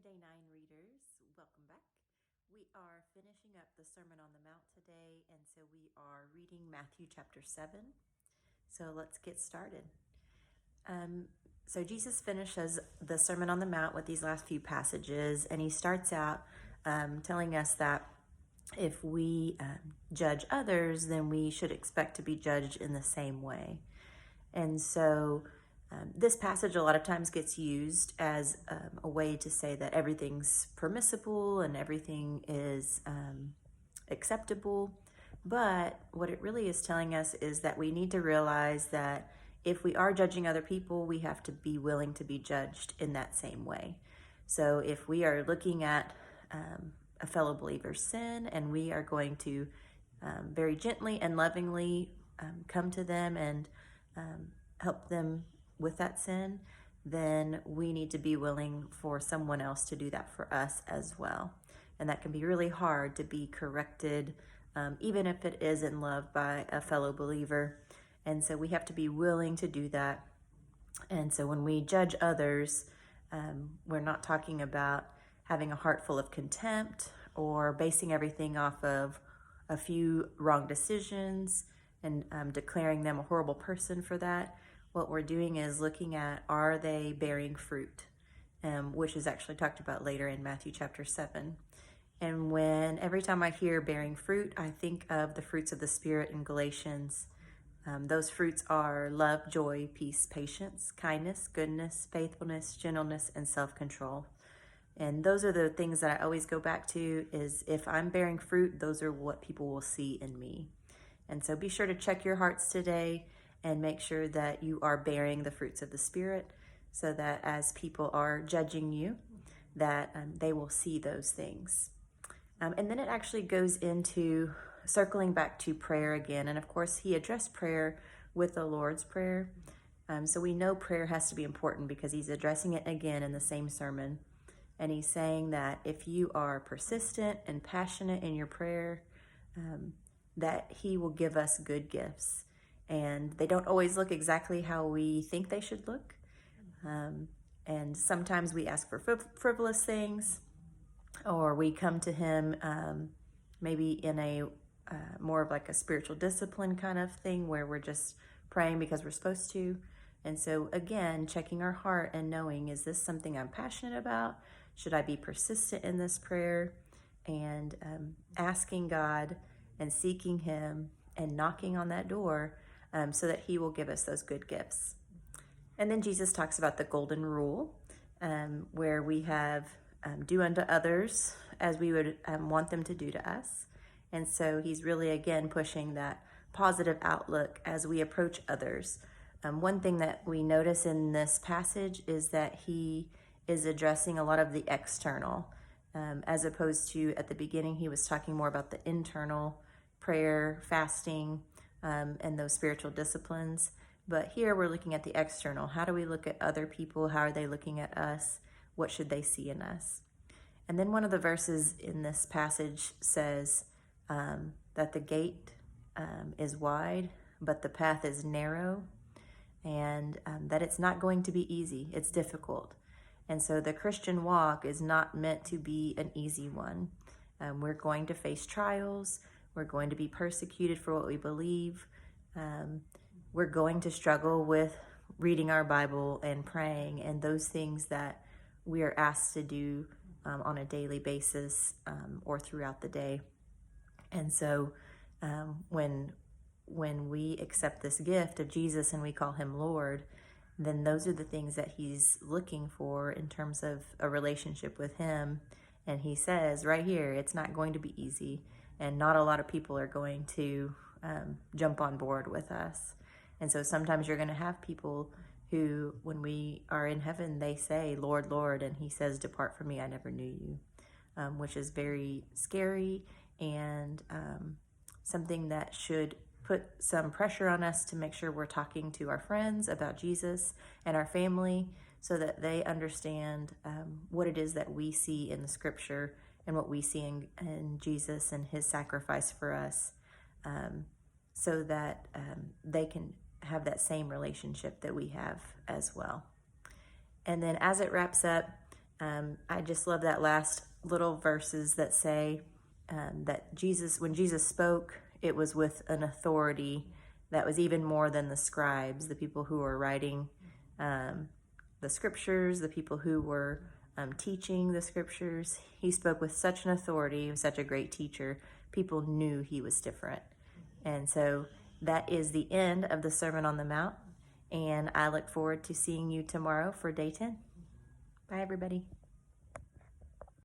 Day 9 readers, welcome back. We are finishing up the Sermon on the Mount today, and so we are reading Matthew chapter 7. So let's get started. So Jesus finishes the Sermon on the Mount with these last few passages, and he starts out telling us that if we judge others, then we should expect to be judged in the same way. And so this passage a lot of times gets used as a way to say that everything's permissible and everything is acceptable. But what it really is telling us is that we need to realize that if we are judging other people, we have to be willing to be judged in that same way. So if we are looking at a fellow believer's sin and we are going to very gently and lovingly come to them and help them with that sin, then we need to be willing for someone else to do that for us as well. And that can be really hard to be corrected, even if it is in love by a fellow believer. And so we have to be willing to do that. And so when we judge others, we're not talking about having a heart full of contempt or basing everything off of a few wrong decisions and declaring them a horrible person for that. What we're doing is looking at, are they bearing fruit, which is actually talked about later in Matthew chapter 7. And every time I hear bearing fruit, I think of the fruits of the Spirit in Galatians. Those fruits are love, joy, peace, patience, kindness, goodness, faithfulness, gentleness, and self-control. And those are the things that I always go back to, is if I'm bearing fruit, those are what people will see in me. And so be sure to check your hearts today and make sure that you are bearing the fruits of the Spirit, so that as people are judging you, that they will see those things. And then it actually goes into circling back to prayer again. And of course, he addressed prayer with the Lord's Prayer. So we know prayer has to be important because he's addressing it again in the same sermon. And he's saying that if you are persistent and passionate in your prayer, that he will give us good gifts. And they don't always look exactly how we think they should look. And sometimes we ask for frivolous things, or we come to him maybe in a more of like a spiritual discipline kind of thing, where we're just praying because we're supposed to. And so again, checking our heart and knowing, is this something I'm passionate about? Should I be persistent in this prayer? And asking God and seeking him and knocking on that door so that he will give us those good gifts. And then Jesus talks about the golden rule, where we have do unto others as we would want them to do to us. And so he's really, again, pushing that positive outlook as we approach others. One thing that we notice in this passage is that he is addressing a lot of the external, as opposed to at the beginning, he was talking more about the internal prayer, fasting, and those spiritual disciplines. But here we're looking at the external. How do we look at other people? How are they looking at us? What should they see in us? And then one of the verses in this passage says that the gate is wide, but the path is narrow, and that it's not going to be easy. It's difficult. And so the Christian walk is not meant to be an easy one. We're going to face trials. We're going to be persecuted for what we believe. We're going to struggle with reading our Bible and praying and those things that we are asked to do on a daily basis or throughout the day. And so when we accept this gift of Jesus and we call him Lord, then those are the things that he's looking for in terms of a relationship with him. And he says right here, it's not going to be easy, and not a lot of people are going to jump on board with us. And so sometimes you're going to have people who, when we are in heaven, they say, Lord, Lord, and he says, depart from me, I never knew you, which is very scary and something that should put some pressure on us to make sure we're talking to our friends about Jesus and our family, so that they understand what it is that we see in the scripture and what we see in Jesus and his sacrifice for us, so that they can have that same relationship that we have as well. And then as it wraps up, I just love that last little verses that say that when Jesus spoke, it was with an authority that was even more than the scribes, the people who were writing the scriptures, the people who were teaching the scriptures. He spoke with such an authority. He was such a great teacher. People knew he was different. And so that is the end of the Sermon on the Mount. And I look forward to seeing you tomorrow for day 10. Bye, everybody.